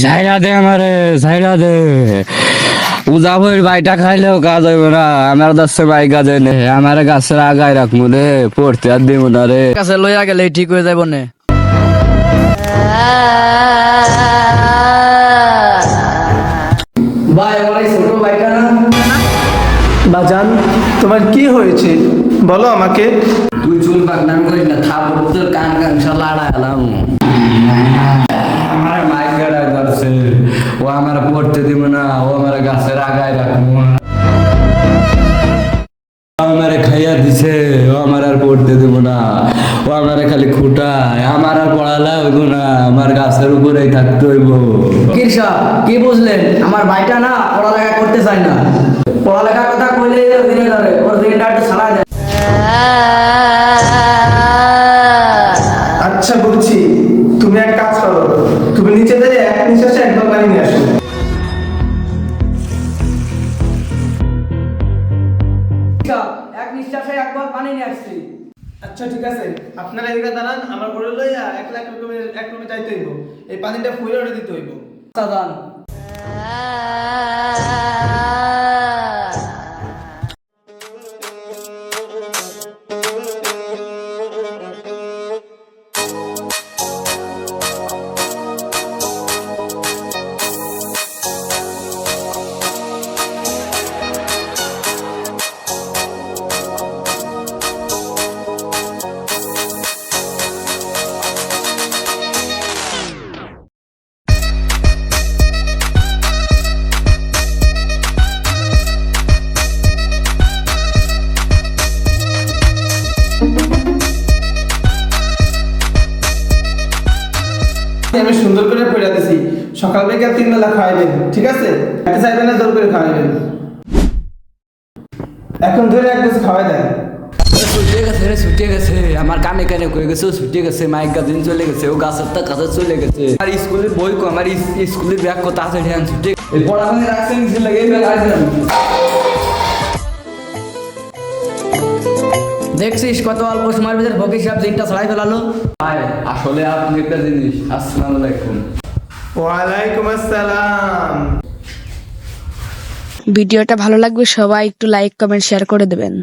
ঝাইরা দে আমারে, ঝাইরা দে। উজাফর বাইটা খাইলেও কাজ হইব না, আমার দাসে বাই কাজে নে, আমার গাছের আগায় রাখবো রে, পড়তে আর দিব না রে। কাছে লইয়া গেলে ঠিক হয়ে যাবো নে। ভাই আমার এই ছোট ভাইটা না। বাজান, তোমার কি হয়েছে বলো আমাকে। তুই চুল পাকনাম করিস না, থাপড় তোর কান কান সব লাড়া এলাম। আমার মাইক গাড়া করছে, ও আমার পড়তে দিব না, ও আমার গাছের আগায় রাখবো না। আমারে খাইয়া দিছে, ও আমার আর পড়তে দিব না, ও আমারে খালি খুঁটায়, আমার আর পড়ালা হইব না, আমার গাছের উপরেই থাকতে হইব। ফকির সাহেব, কি বুঝলেন? আমার ভাইটা না পড়ালেখা করতে চায় না। পড়ালেখার কথা কইলে দিনে ধরে ওর দিনটা একটু ছাড়া যায়। আচ্ছা বুঝছি, তুমি এক কাজ করো, তুমি নিচে থেকে এক নিঃশ্বাসে একবার পানি নিয়ে আসো। এক নিঃশ্বাসে একবার পানি নিয়ে আসছি। আচ্ছা ঠিক আছে, আপনারা এদিকে দাঁড়ান, আমার ঘরে লইয়া 1 লাখ এক রুমে যাইতে হইব, এই পানিটা ফুলে ওঠে দিতে হইব। সাদান আমি সুন্দর করে পড়া দিছি, সকাল থেকে 3 বেলা খাওয়াইবেন, ঠিক আছে? একটা চাইবেন না, জোর করে খাওয়াইবেন। এখন ধরে এক গ্লাস খাওয়াই দেন। ছুটে গেছে রে, ছুটে গেছে, আমার কানে কানে কয়ে গেছে, ও ছুটে গেছে, মাইক গাছেন চলে গেছে, ও গাছের তা কাছে চলে গেছে। আর স্কুলের বই কো, আমার স্কুলের ব্যাগ কত আছে ধ্যান ছুটে পড়াশোনা রাখছেন কিছু লাগে এই ব্যাগ আসবেন। দেখছিস কত অল্প সময়ের ভিতরে ফকির সাহেব দিনটা ছড়াই ফেলালো। ভাই আসলে আপনি একটা জিনিস, আসসালামু আলাইকুম। ওয়ালাইকুম আসসালাম। ভিডিওটা ভালো লাগবে, সবাই একটু লাইক কমেন্ট শেয়ার করে দেবেন।